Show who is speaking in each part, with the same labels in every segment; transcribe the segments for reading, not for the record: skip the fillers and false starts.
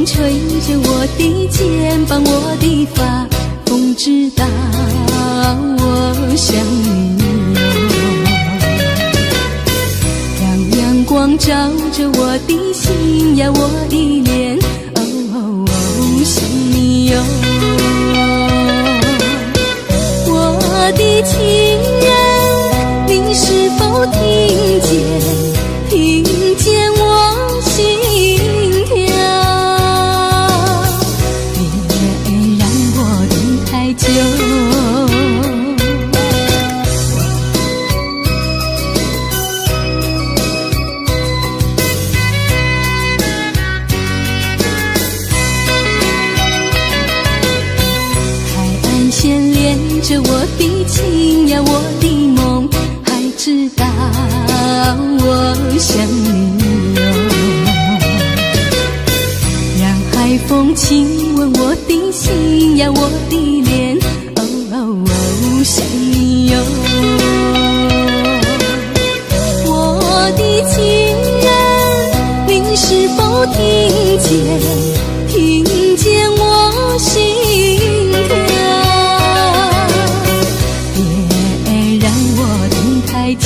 Speaker 1: 风吹着我的肩膀，我的发，风知道我想你哟。让阳光照着我的心呀，我的脸，想你哟。我的情人，你是否听见我心跳？别让我等太久。海岸线连着我的情呀，我的梦，还知道我想你哟。让海风亲吻我的心呀，我的脸，想你哟。我的情人，你是否听见我心跳？别让我等太久。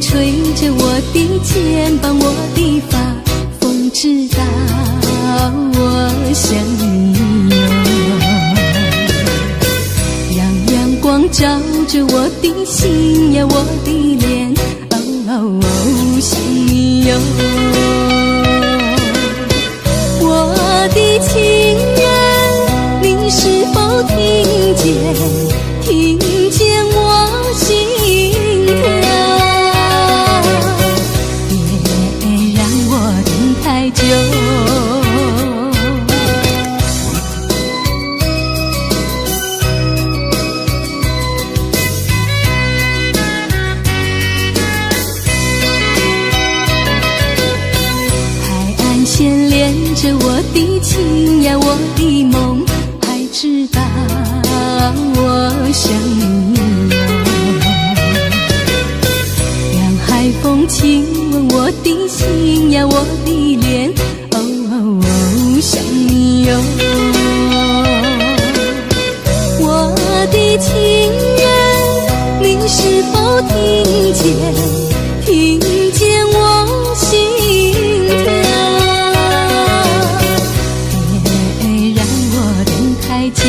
Speaker 1: 吹着我的肩膀，我的发，风知道我想你哟。让阳光照着我的心呀，我的脸，想你哟。我的情人，你是否听见我心跳？太久。海岸线连着我的情呀，我的梦，还知道我想你哟。让海风亲吻我的心呀，我的脸，想你哟。我的情人，你是否听见我心跳？别让我等太久。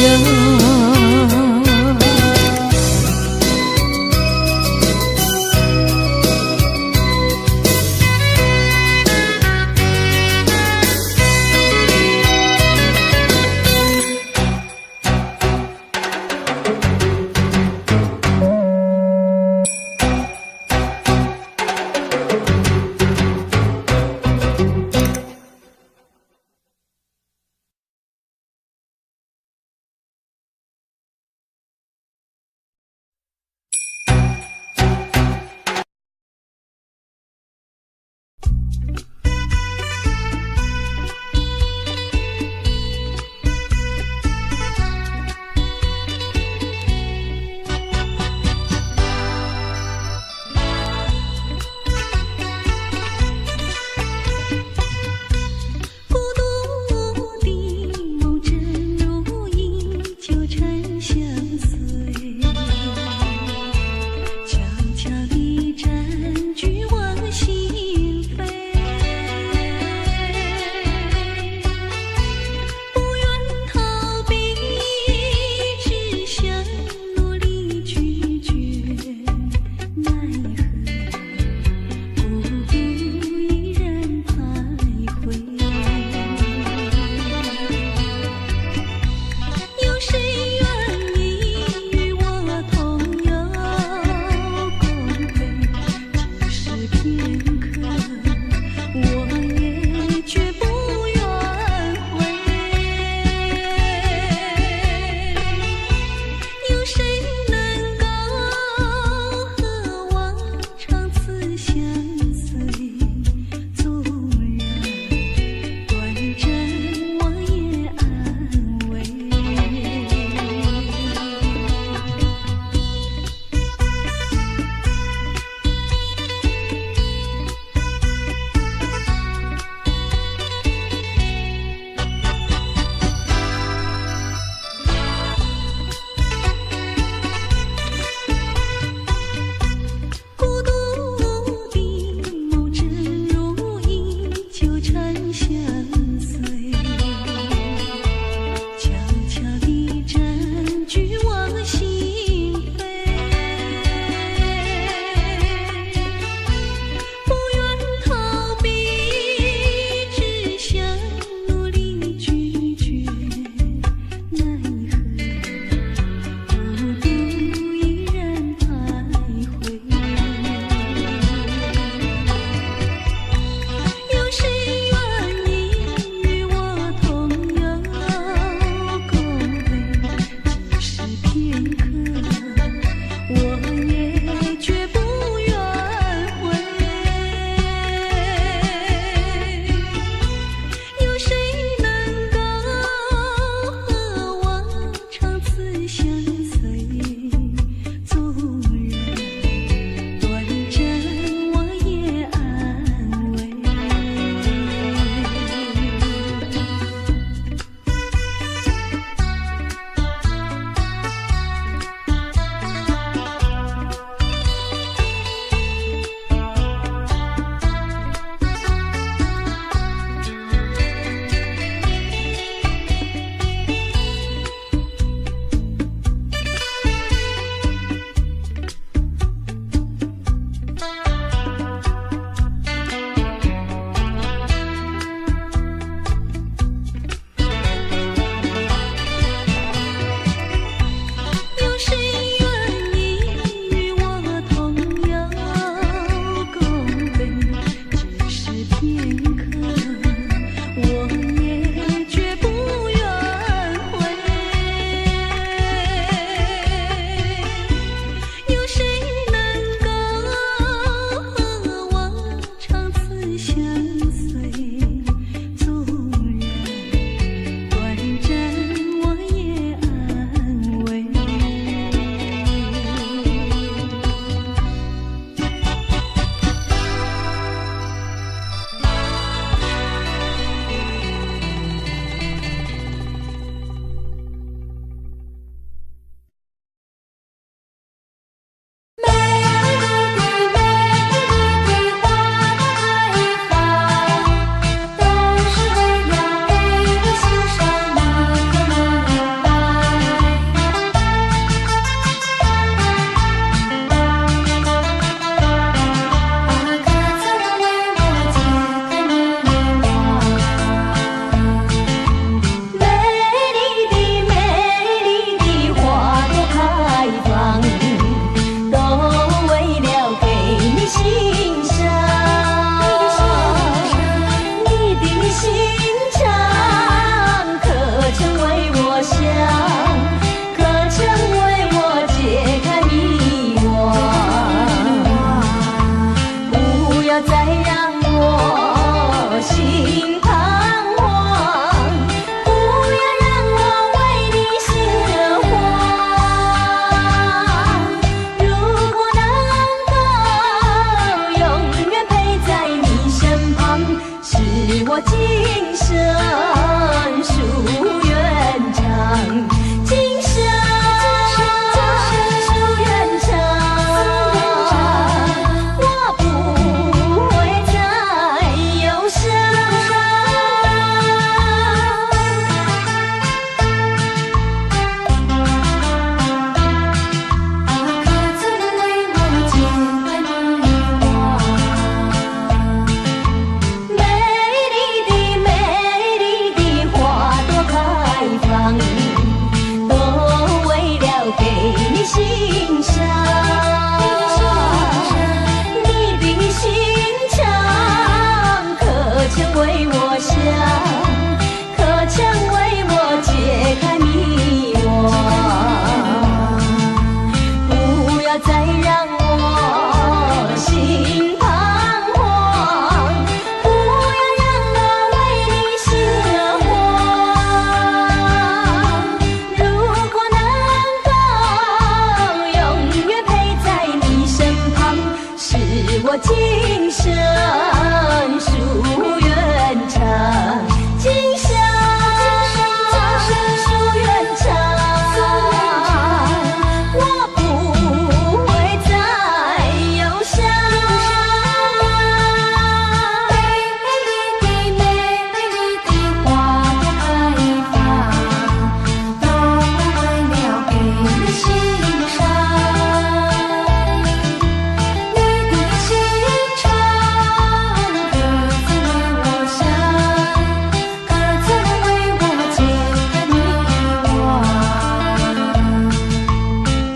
Speaker 1: 生夙愿长，今生夙愿长，我不会再忧伤。可曾为我解开迷惘？美丽的花朵开放，都为了给你欣赏。你的心肠可曾为我想？可曾为我解开迷惘？不要再让我心彷徨，不要让我为你心而慌。如果能够永远陪在你身旁，是我今生夙愿长，今生夙愿长，我不会再忧伤。美丽的花朵开放，都为了给你欣赏。你的心肠可曾为我想？可曾为我解开迷惘？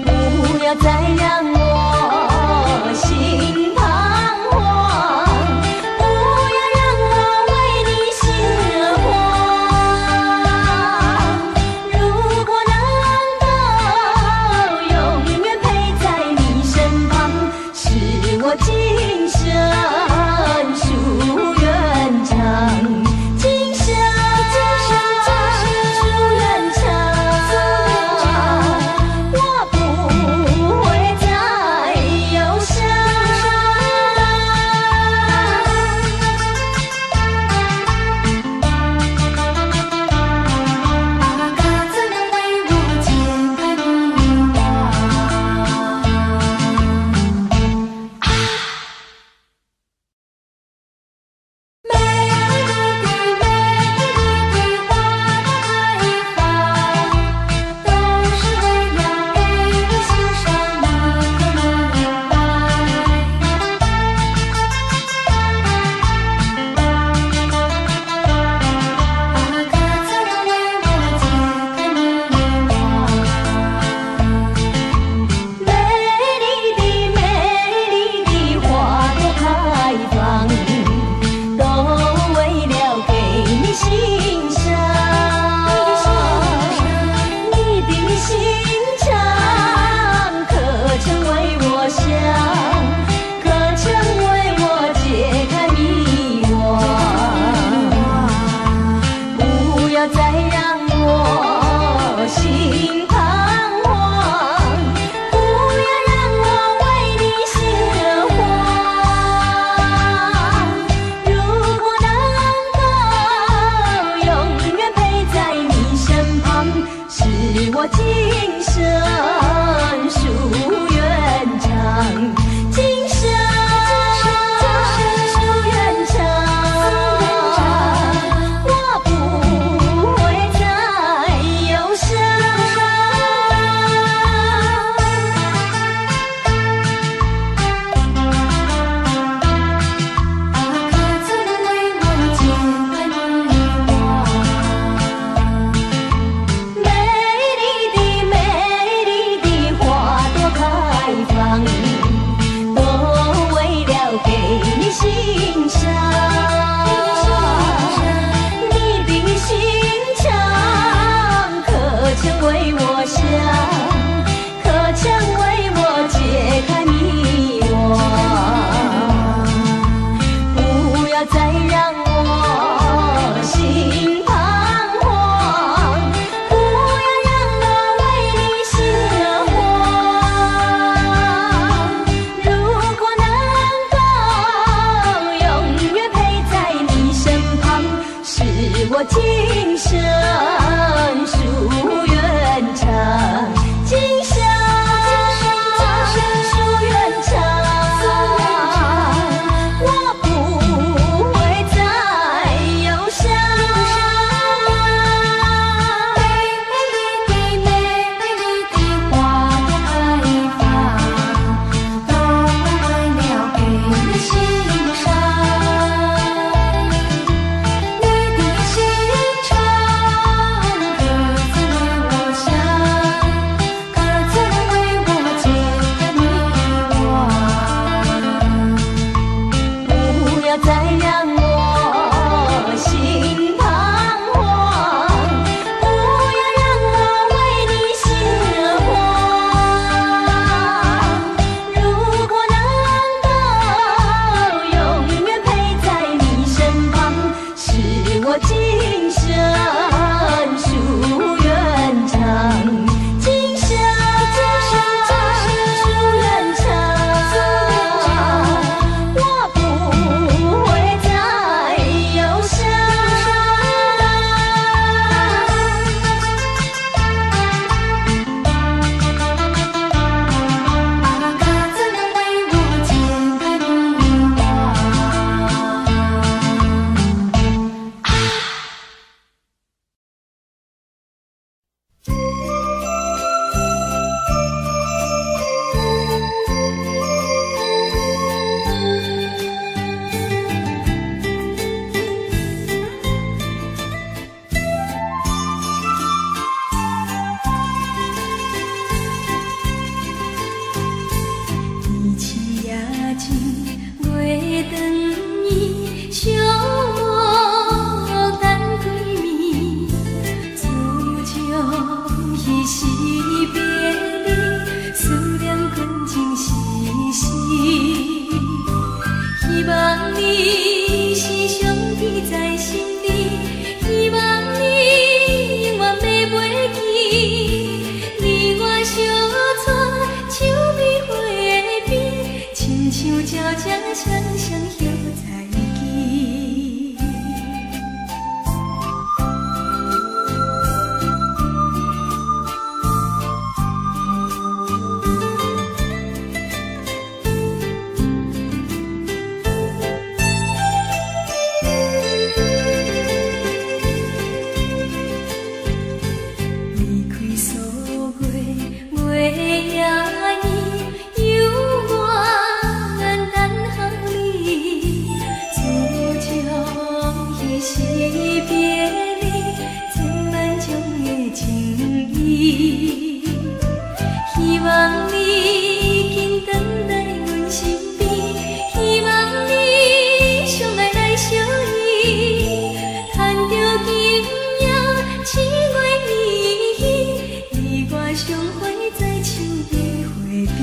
Speaker 1: 不要再让我心彷徨，不要让我为你心而慌。如果能够永远陪在你身旁，是我今生夙愿长，今生夙愿长，我不会再忧伤。可曾为我解开迷惘？美丽的花朵开放，都是为了给你欣赏，你可能明白。可曾为我解开迷惘？美丽的花朵开放，都为了给你欣赏。你的心肠可曾为我想？可曾为我解开迷惘？不要再让我心彷徨，不要让我为你心而慌。如果能够永远陪在你身旁，是我今生夙愿长，今生夙愿长，我不会再忧伤。可曾为我解开迷惘？美丽我今生夙愿长，今生夙愿长。我不会再忧伤。
Speaker 2: 美丽的花朵开放，都为了给你欣赏。你的心肠，各自为我想，各自为我解开迷惘。
Speaker 1: 不要再让我心彷徨，不要让我为你心慌。如果能够永远陪在你身旁，是我今生夙愿长。今生夙愿长，我不会再忧伤。
Speaker 2: 各自为我解开迷
Speaker 1: 天气也真月长圆，寂寞等几暝，自从彼时别离，思念困情丝丝。希望你时常记在心里，希望你永远袂袂记。你我相撮，手边花边，亲像朝朝相相响在记。离开锁月，月也圆，犹原等候你。自从彼时别离，千万种的情意。希望你紧回来阮身边，希望你相爱来相依，牵着金鸟七月依，你我相会在树的花边。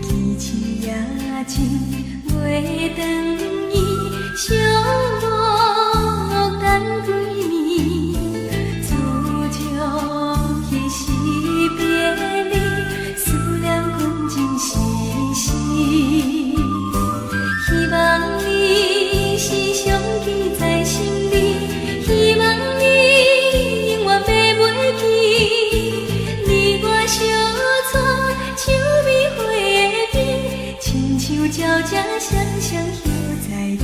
Speaker 1: 天气也真月长圆，寂寞等几暝，自从彼时别离，思念困情丝丝。希望你时常记在心里，希望你永远袂袂记。你我相撮，手边花边，亲像朝朝相相响在记。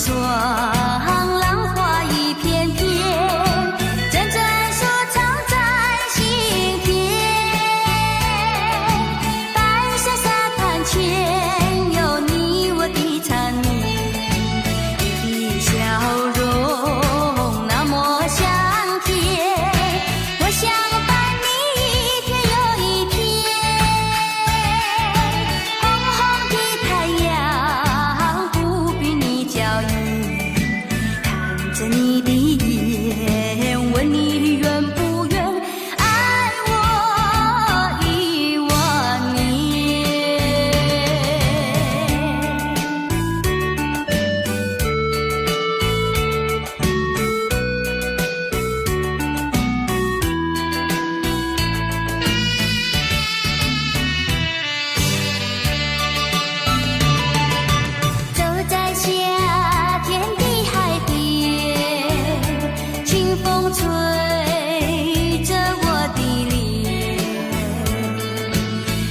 Speaker 2: 霜，浪花一片片，阵阵舒畅在心田。白色沙滩前有你我的缠绵，你的笑容那么香甜，我想伴你一天又一天。红红的太阳不比你娇艳，看着你的眼，问你愿不愿爱我1万年。走在夏天的海边，清风吹着我的脸，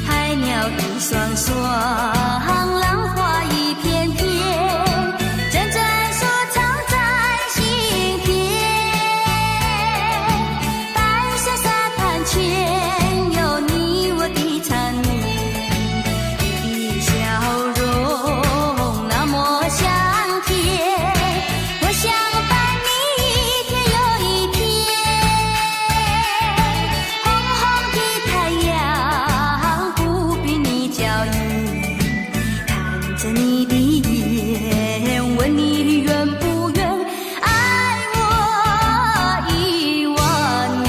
Speaker 2: 海鸟一双双，浪花一片片，阵阵舒畅在心田。白色沙滩前有你我的缠绵，你的笑容那么香甜，我想伴你一天又一天。红红的太阳不比你娇艳，看着你的眼，问你愿不愿爱我1万年。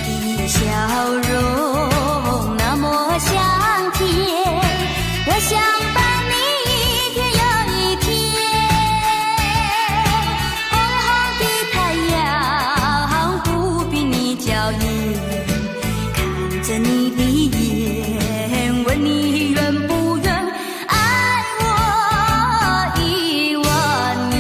Speaker 2: 你的笑容那么香甜，我想伴你一天又一天。红红的太阳不比你娇艳，看着你的眼，问你愿不愿爱我1万年。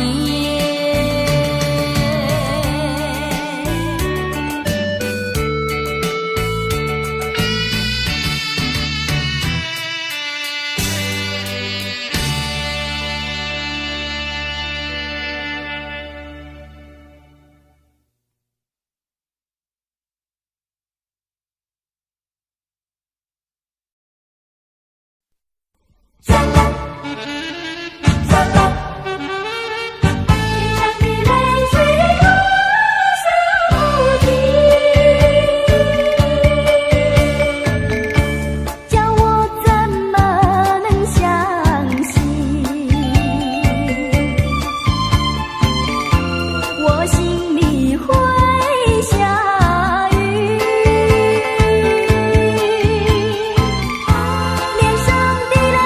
Speaker 2: 脸上的泪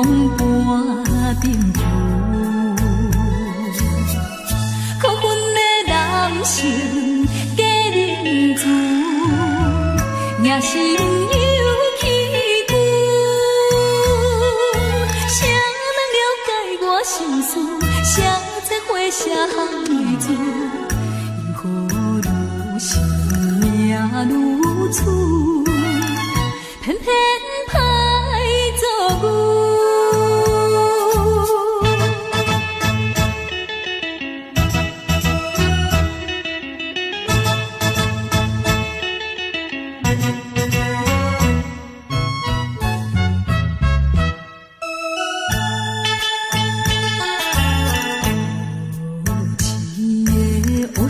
Speaker 1: 用半点酒，可阮的男性假认字，也是有气骨。谁人了解我心事？谁在花写行语字？因何愈是命愈处，偏偏歹做牛。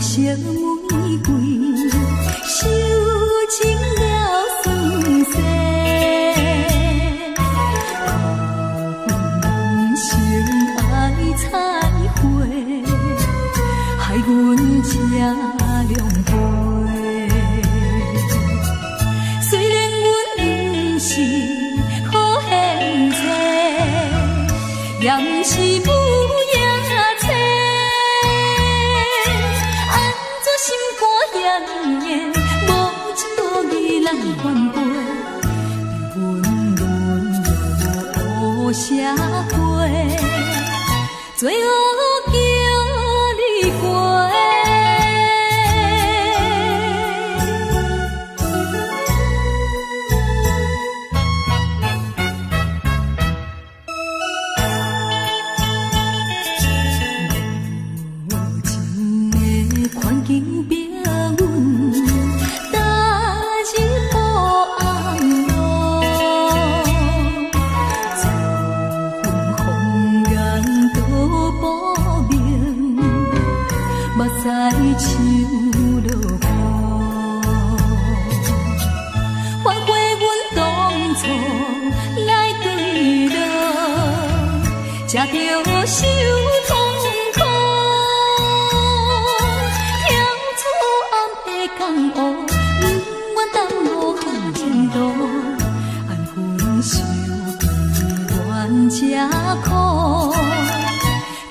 Speaker 1: 色玫瑰，收情了酸涩，人生爱彩花，害阮吃凉杯。虽然阮不是好现在，也不是母野菜。无情无义人反背，阮沦落乌社会，罪恶叫你过。无情的环境逼阮。在树落雨，反悔阮当初爱对落，才着受痛苦。跳出暗的江湖，不愿耽误向前途。安分守己，愿吃苦，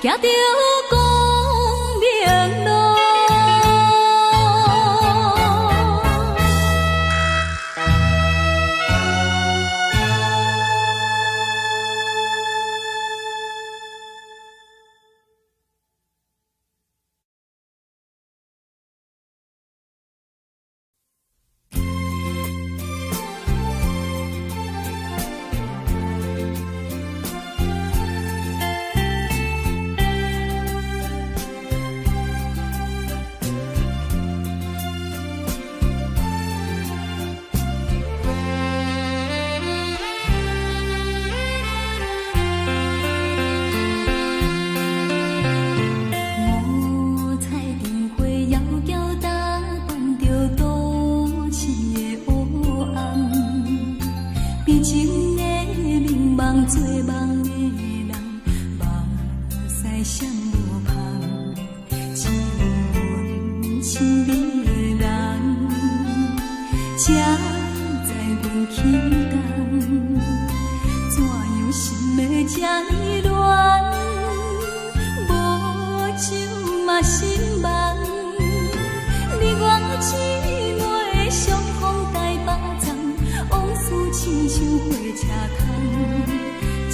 Speaker 1: 行着光明路。做梦的人，目屎闪无香，只有阮身边的人，才知阮起动，怎样心会这呢乱？无酒嘛心梦，你我姊妹相逢台北站，往事亲像火车空。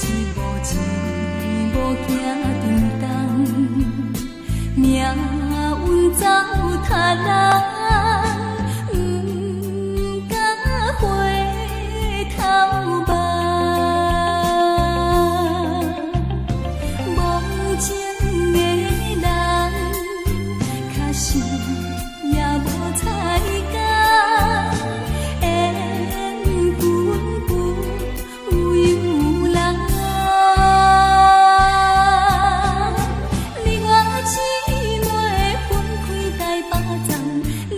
Speaker 1: 一无行沉重，命运走塔人，不敢回头望。无情的人，确实也无彩工，缘分不由人。你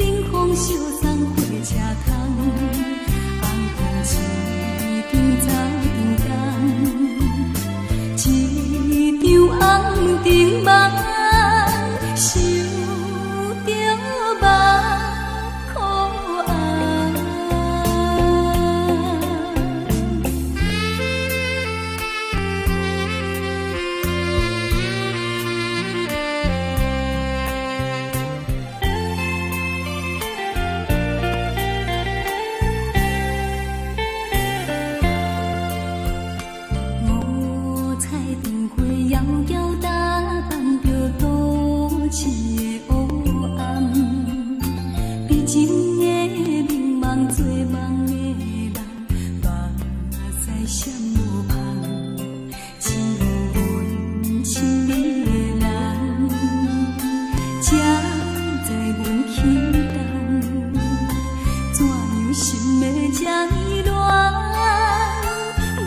Speaker 2: 心的这呢乱，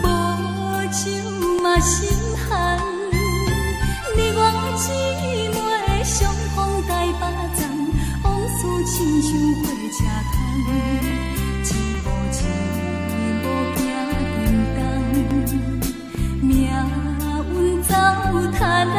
Speaker 2: 无酒嘛心寒。你我姊妹相逢台北站，往事亲像火车窗，一步一步行叮当，命运走贪人。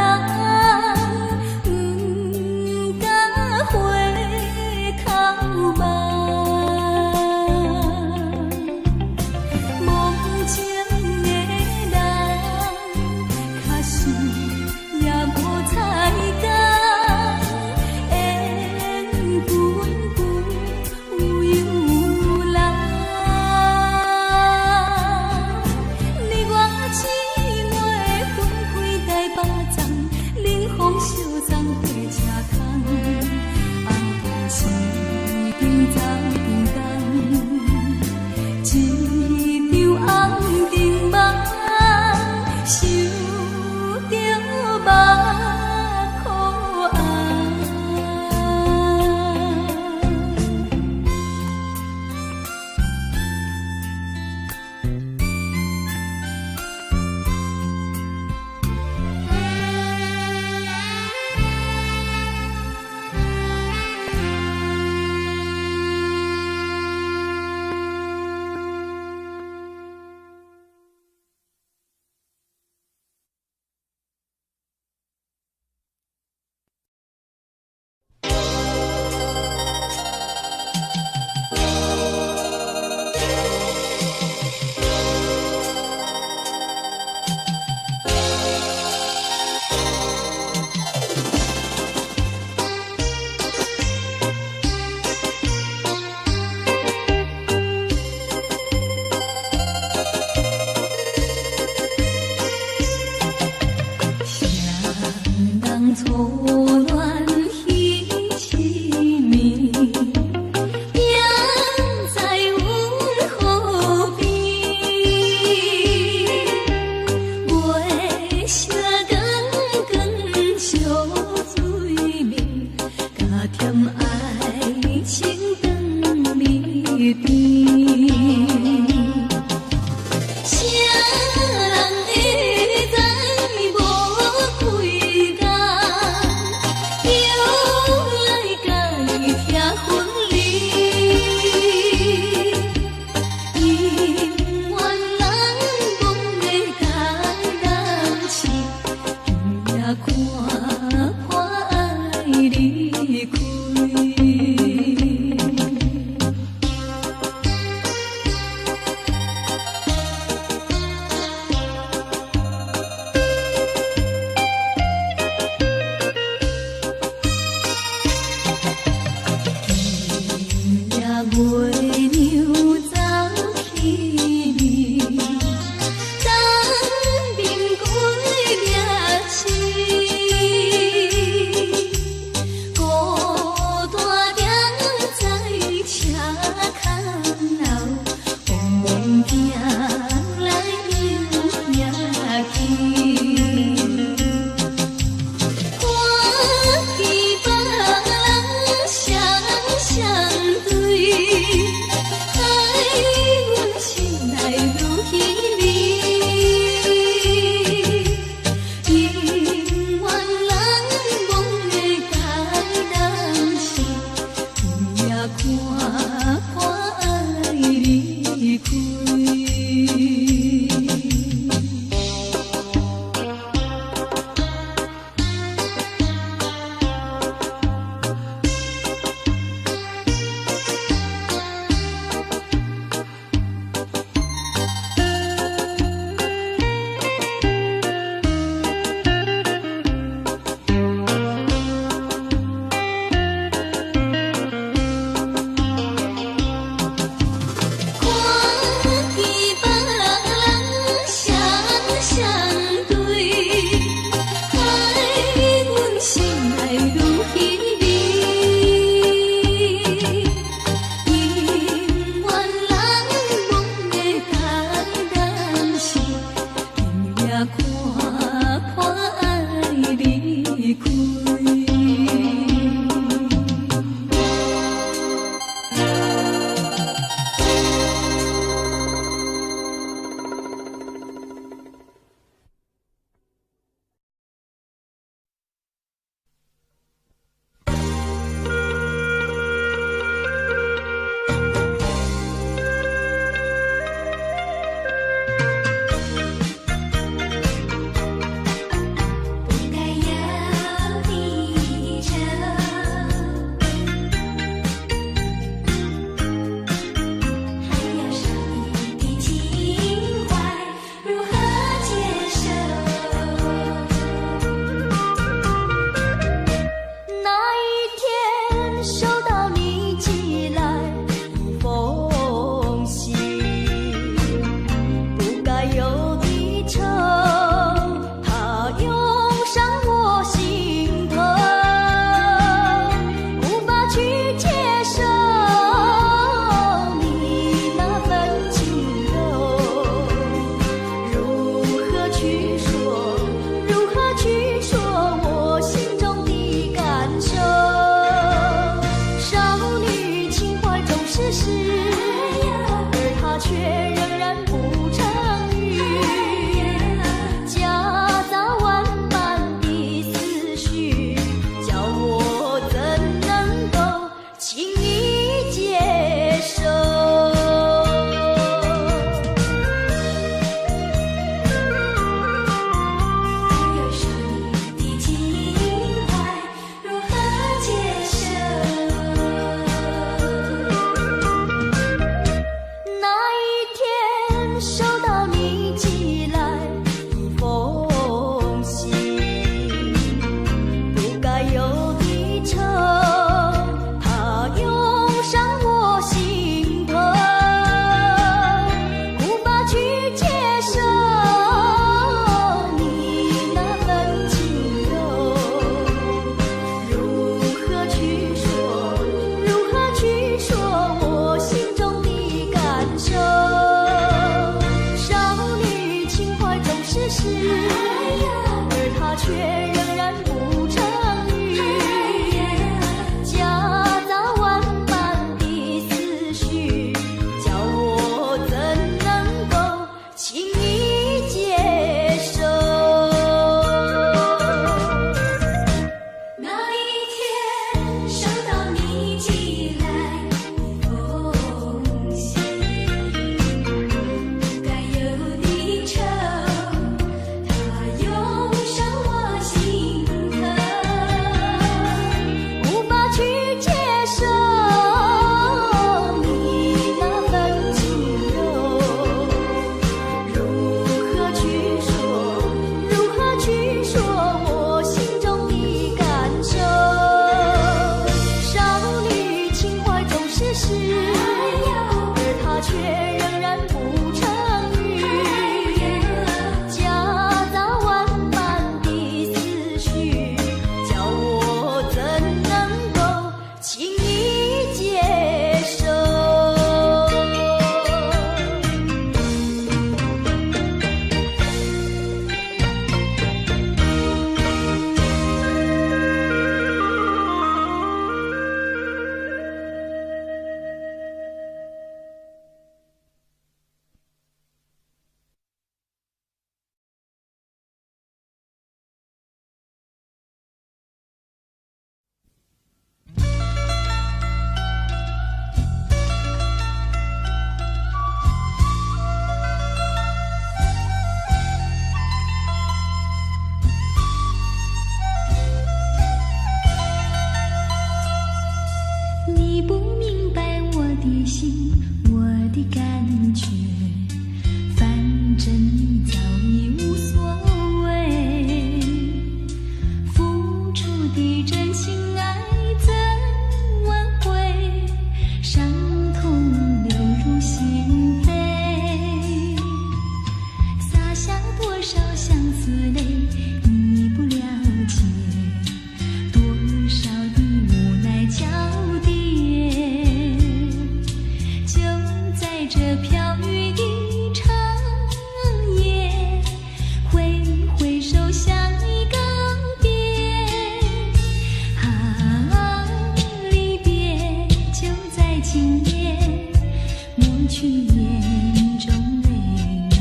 Speaker 1: 去眼中泪，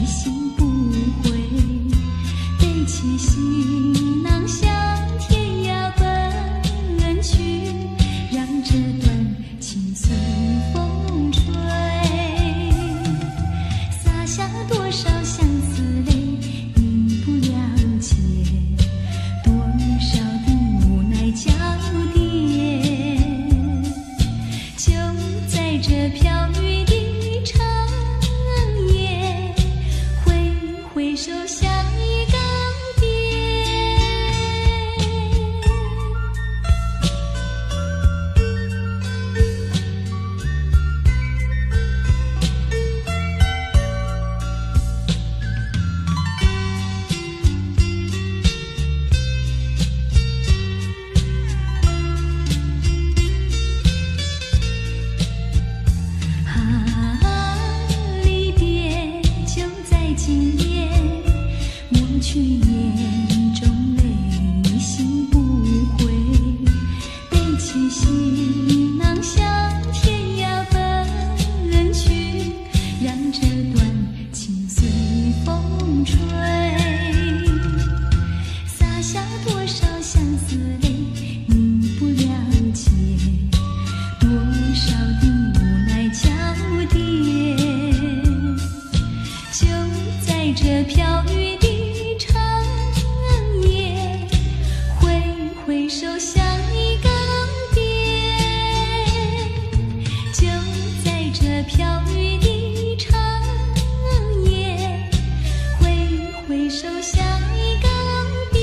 Speaker 1: 心不悔，背起行囊向天涯奔去，让这段情随风吹，洒下多少相思泪，你不了解，多少的无奈交叠，就在这飘雨的长夜，挥挥手向你告别。离别就在今夜，抹去眼中泪，心不悔，背起行囊向天涯奔去，让这段情随风吹，洒下多少相思泪，你不了解，多少的无奈交叠，就在这飘雨的长夜，挥挥手向你告别。就在这飘雨的长夜，挥挥手向你告别。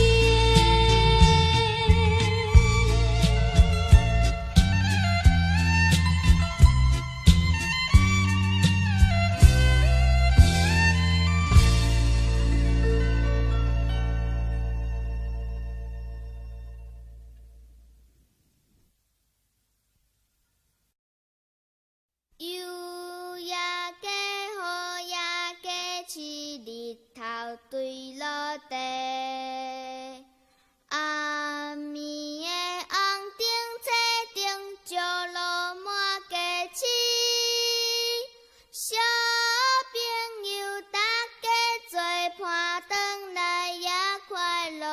Speaker 2: 有夜加雨夜加起，日头对落地。暗暝的红灯车顶，石路满街市。小朋友大家做伴，转来也快乐。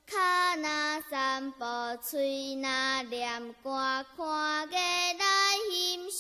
Speaker 2: 脚若散步，嘴若念歌，看月来欣赏。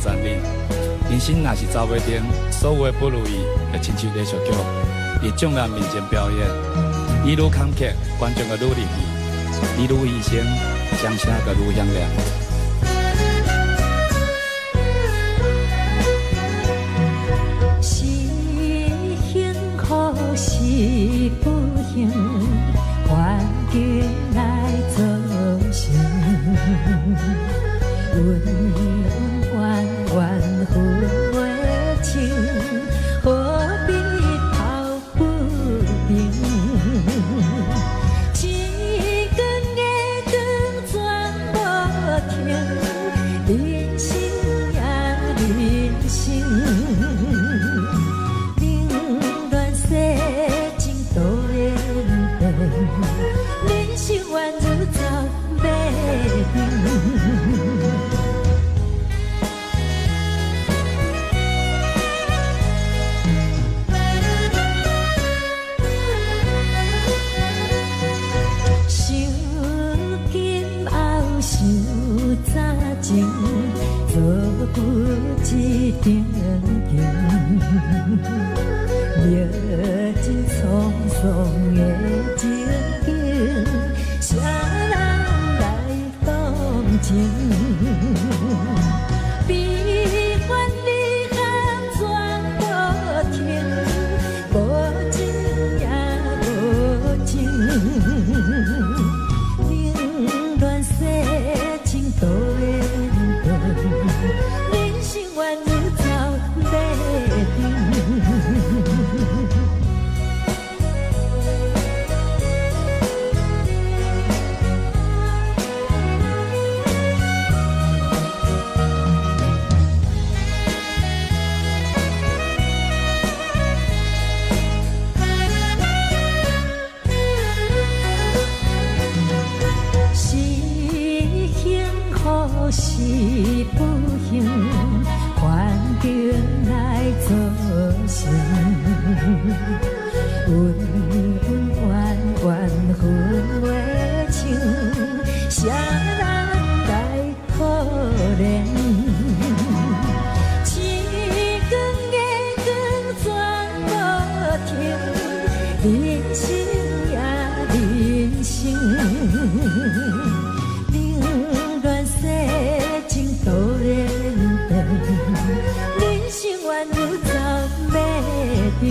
Speaker 3: 站立。人生若是走袂定，所有的不如意，就亲像连续剧，伫众人面前表演。你愈坎坷，观众就愈入戏；你愈牺牲，掌声就愈响亮。
Speaker 1: 是幸福是不幸，环境来造成。阮冤冤分袂清，何必抱不平？一根月光全无停，人生也人生，冷暖世情都会变，人生缘如走马灯。做不一定定，历尽沧桑的情景，谁人来同情？悲欢离合全无停，无情也无情，冷暖世情都会。人生缘如走马灯，是幸福是不幸，环境来造成。冤冤冤冤分袂冷暖世情都连长，人生缘有怎要定？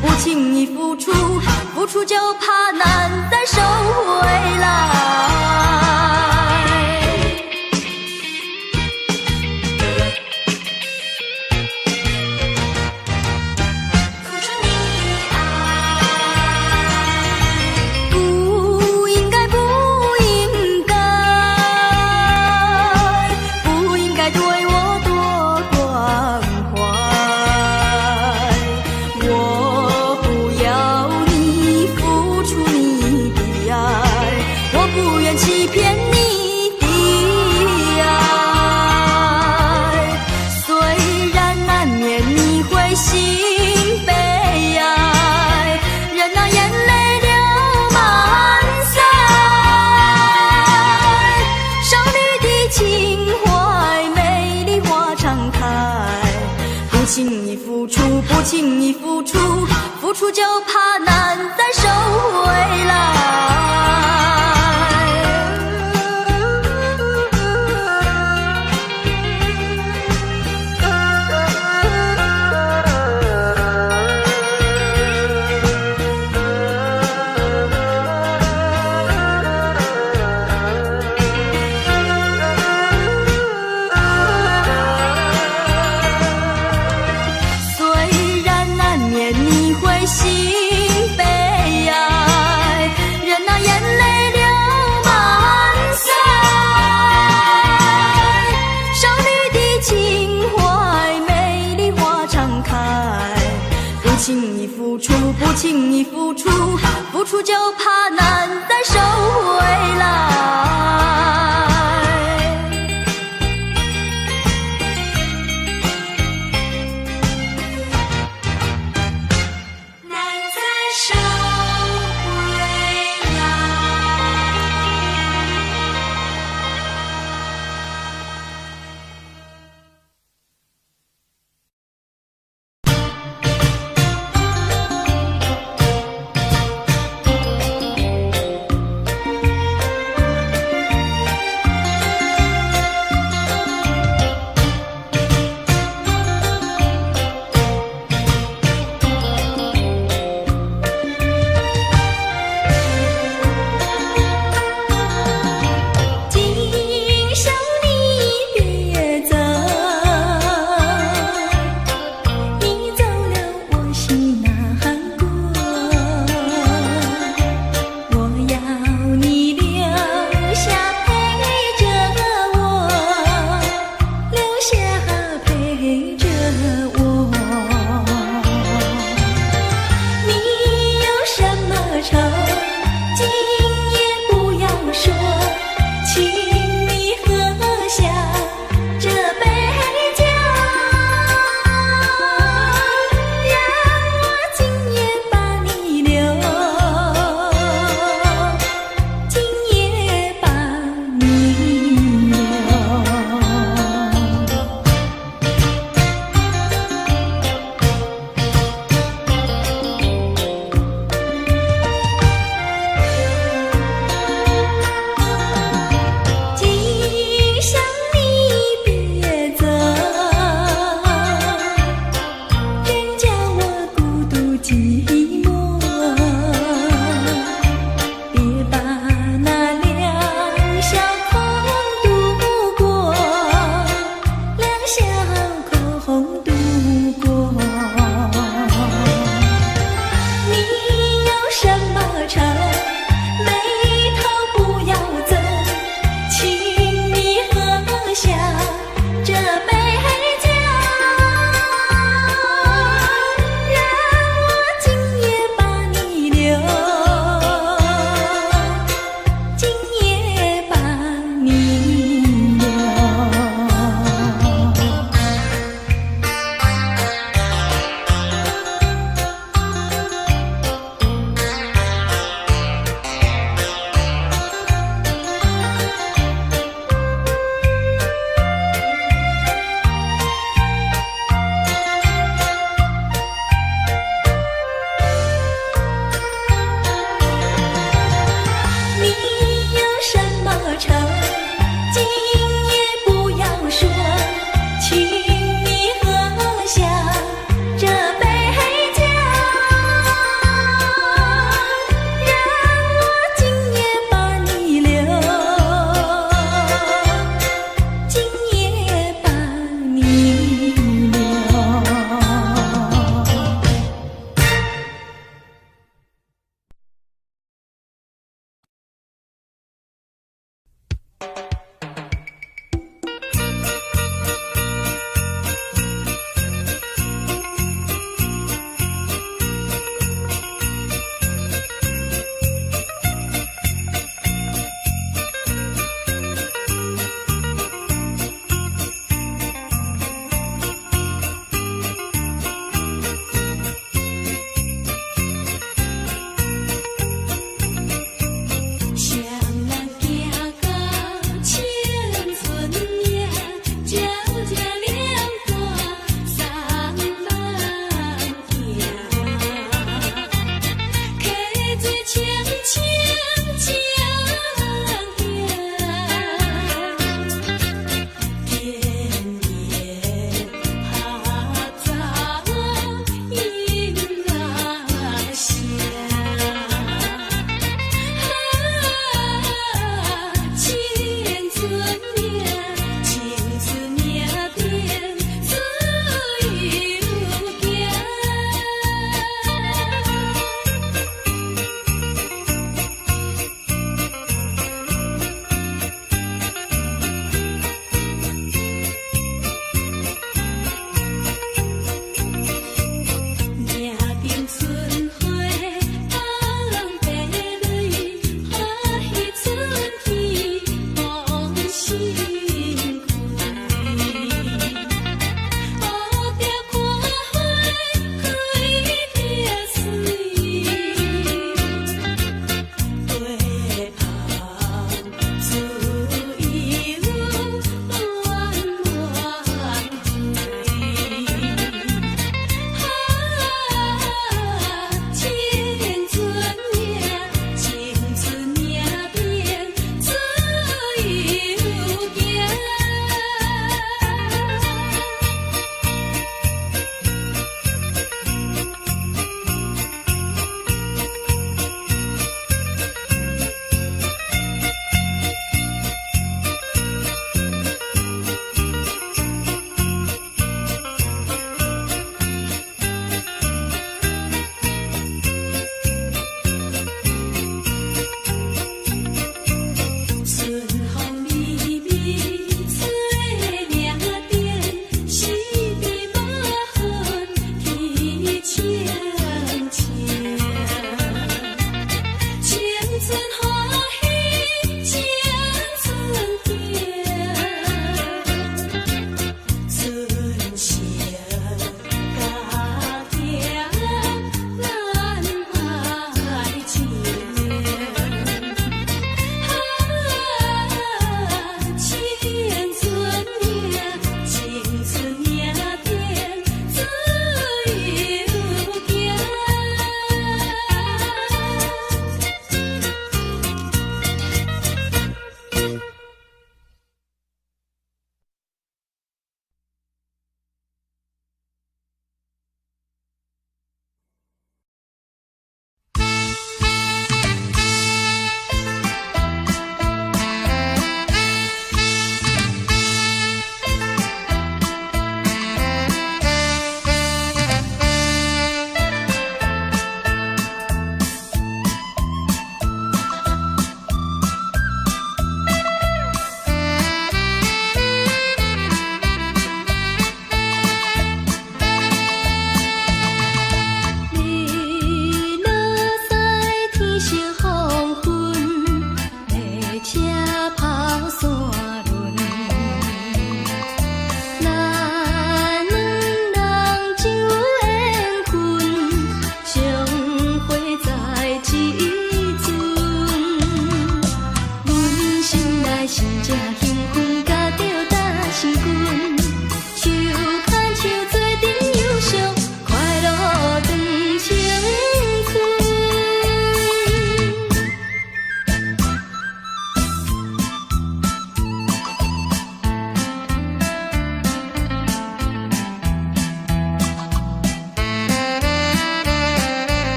Speaker 2: 不轻易付出，付出就怕难再收回来。付出，不轻易付出，付出就怕难再收回来。不轻易付出，付出就怕难再收回来。难再收回来。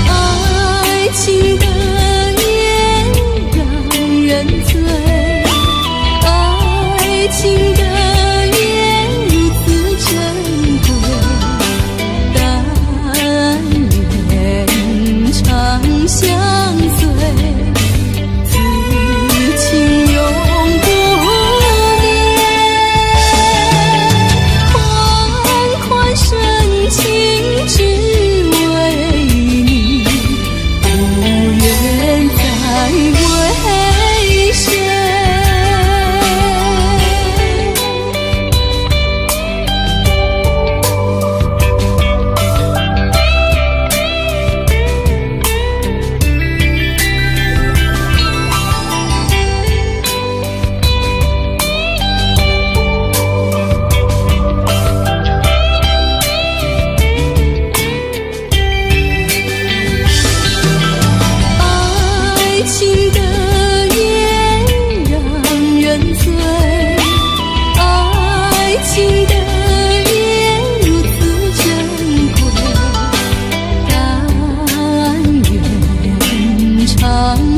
Speaker 2: 爱情的眼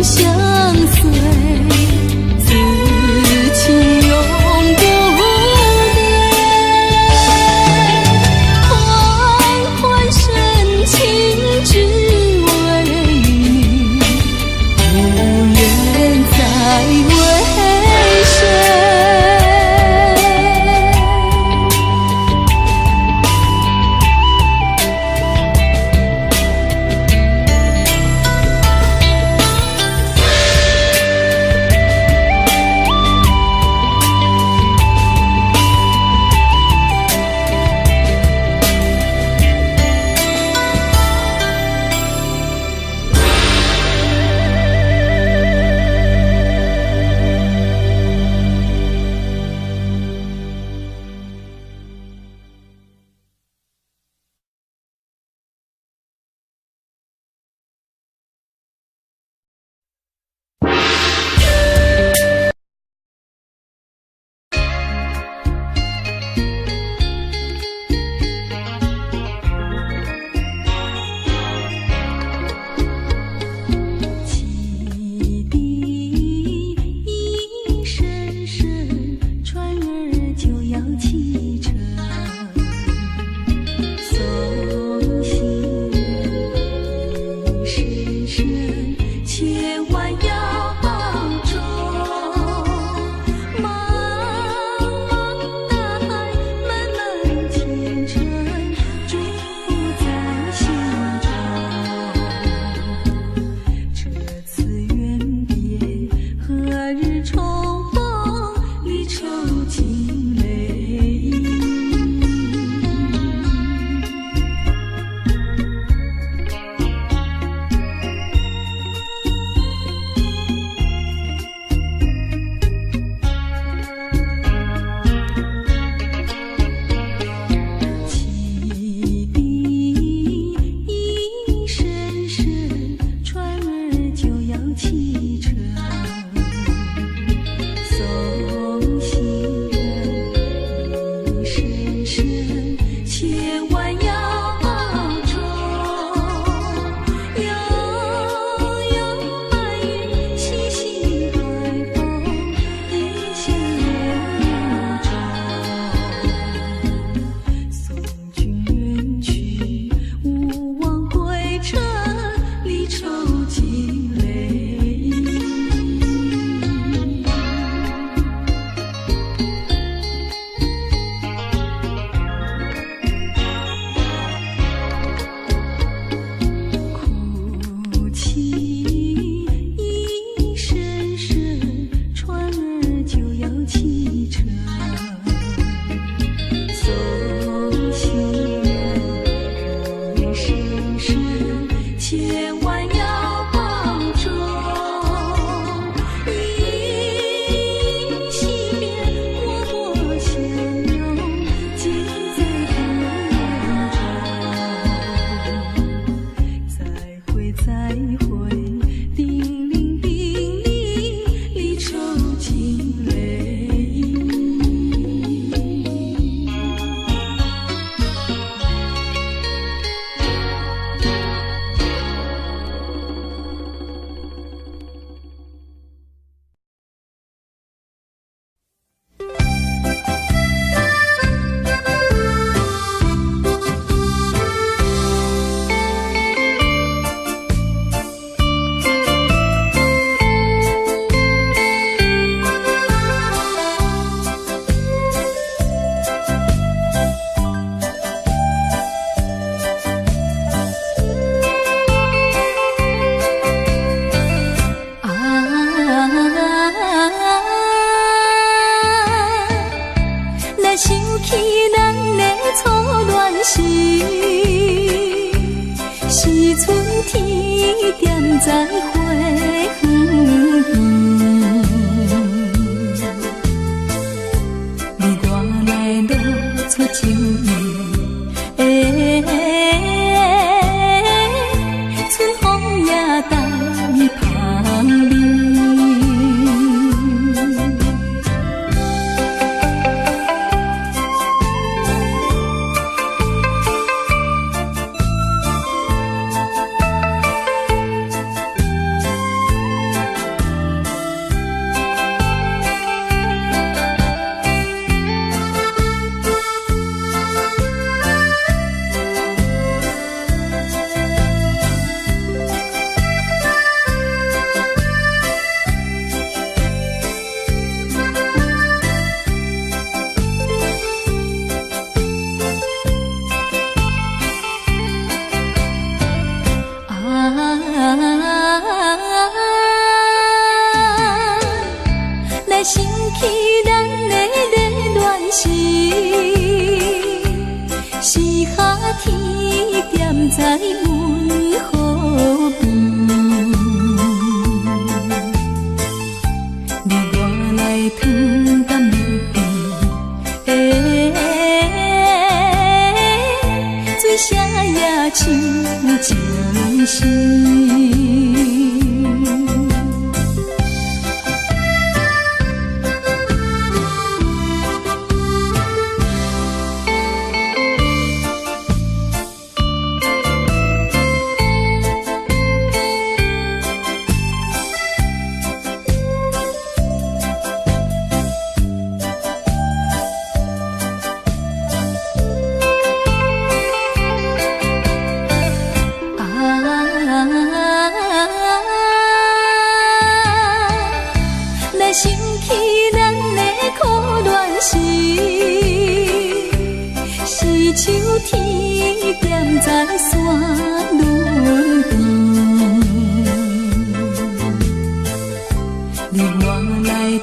Speaker 2: 相随，此情永不变。缓缓深情只为你，无缘再为谁。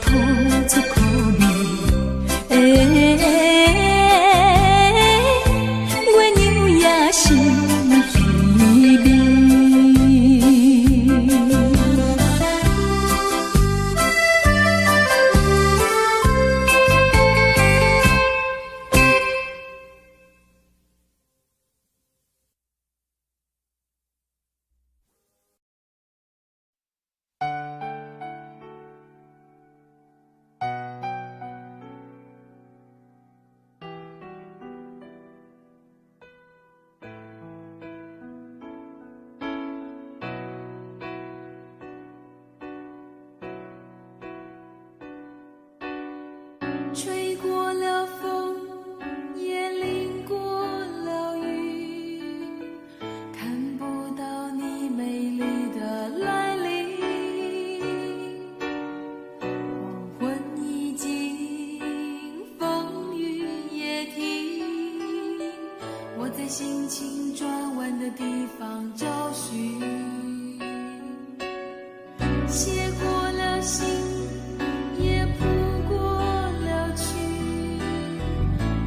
Speaker 1: 吐出苦味，月娘也是稀微。
Speaker 2: 吹过了风，也淋过了雨，看不到你美丽的来临。黄昏已经，风雨也停，我在心情转弯的地方找寻，写过了信，也谱过了曲，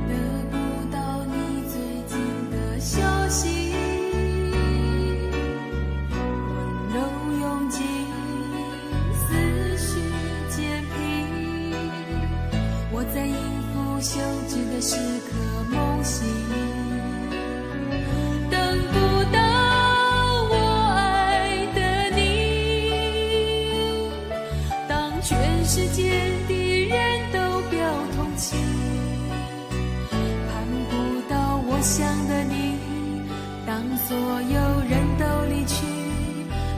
Speaker 2: 得不到你最近的消息。温柔拥进思绪渐平，我在应付休止的时刻梦醒，等不到我爱的你，当全世界的人都表同情，盼不到我想的你，当所有人都离去，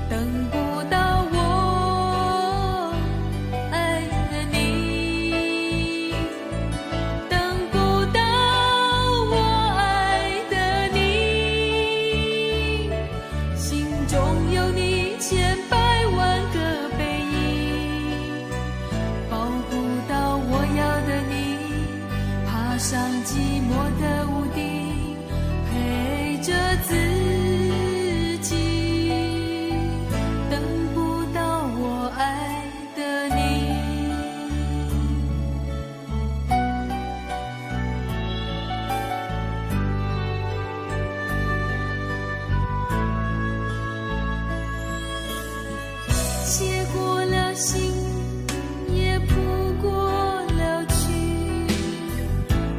Speaker 2: 等不到我爱的你，等不到我爱的你，心中有你千百万个背影，保护到我要的你，爬上寂寞的屋顶，陪着自己，等不到我爱的你。写过了信，也谱过了曲，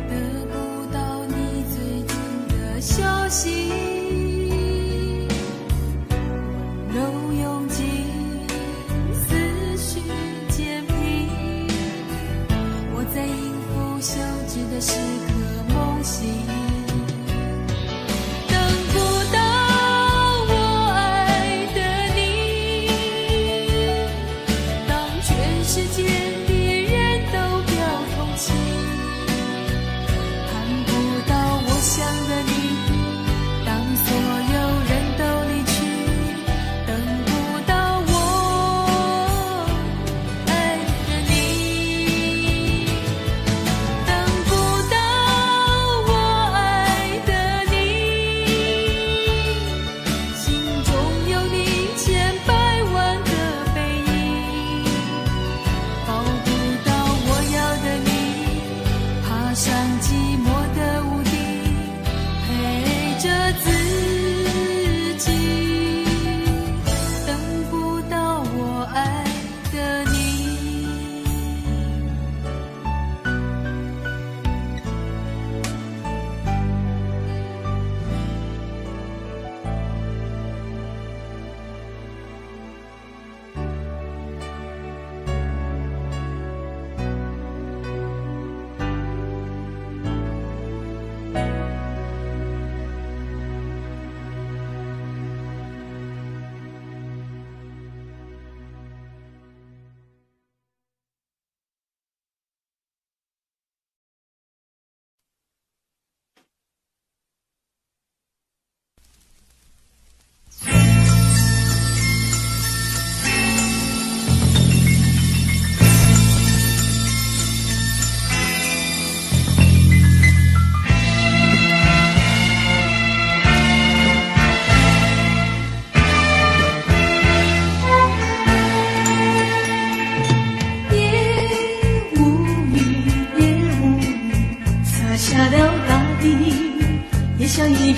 Speaker 2: 得不到你最近的消息。温柔拥进思绪渐平，我在应付休止的时刻梦醒，等不到我爱的你，当全世界的人都表同情，盼不到我想的你，当所有人都离去，等不到我爱的你，等不到我爱的你，心中有你千百万个背影，保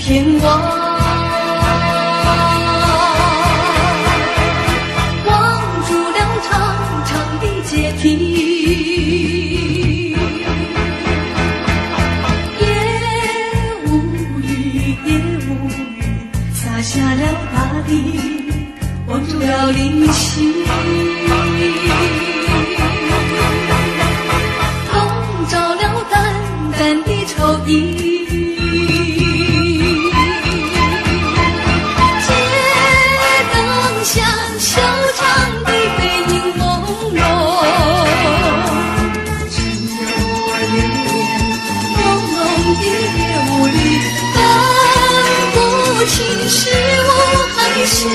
Speaker 1: 片瓦，望住了长长的阶梯，也无语，也无语，洒下了大地，望住了灵犀，笼罩了淡淡的愁意。是雨，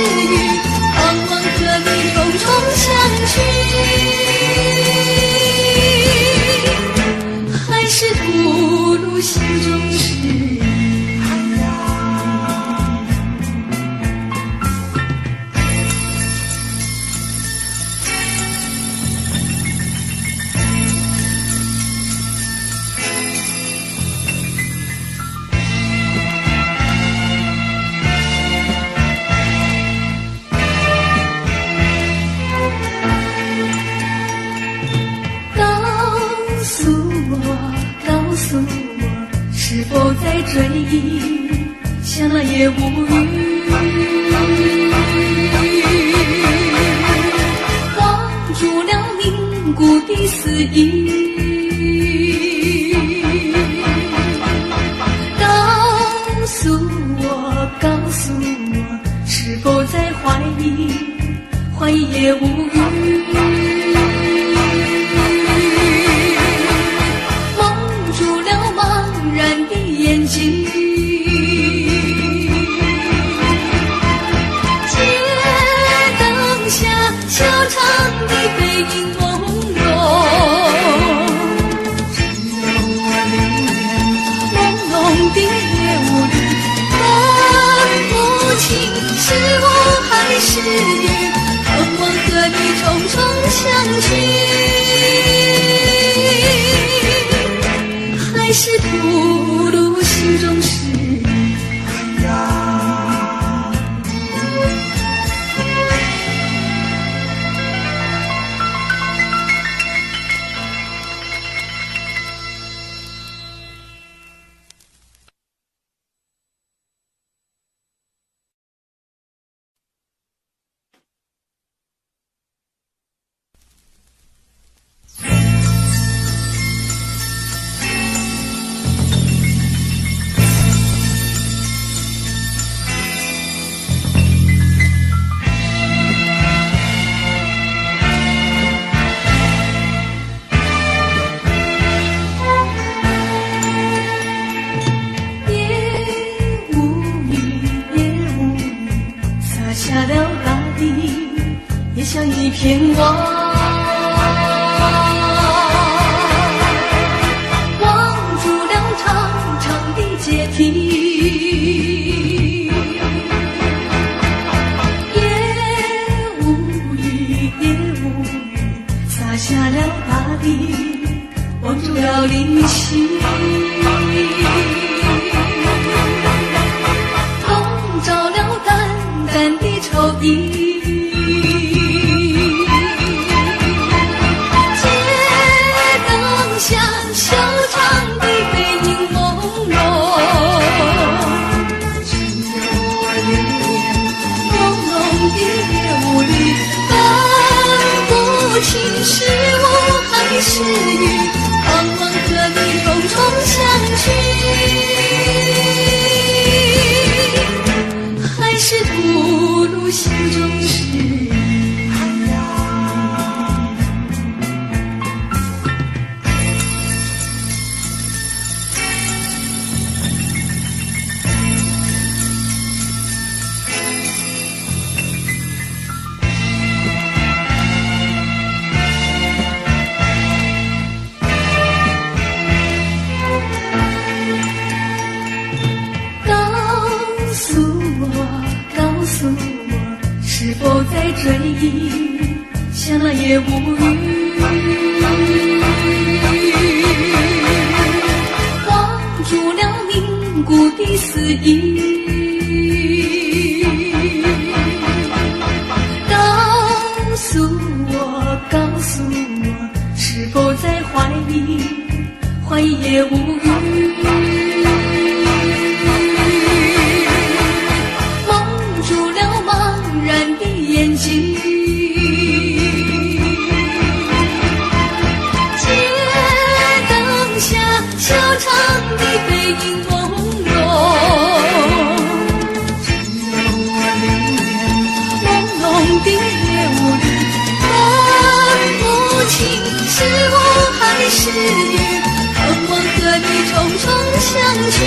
Speaker 1: 盼望和你重重相聚，还是吐露心中事。是否在追忆，想了也无语，望住了凝固的思忆，告诉我，是否在怀疑，怀疑也无语。眼睛，街灯下小长的背影朦胧，只有我流连朦胧的夜雾里，分不清是我还是雨，盼望和你重重相聚，还是吐露心中事。像一片瓦，望住了长长的阶梯，也无语，也无语，洒下了大地，望住了灵犀，笼罩了淡淡的愁意。是我还是雨，盼望和你重重相聚，还是吐露心中事。是否在追忆，想了也无语，望住了凝固的思思议。告诉我，是否在怀里，怀也无语。蒙住了茫然的眼睛，街灯下修长的背影朦胧，只有我留恋朦胧的夜雾里。是我还是雨，盼望和你重重相聚。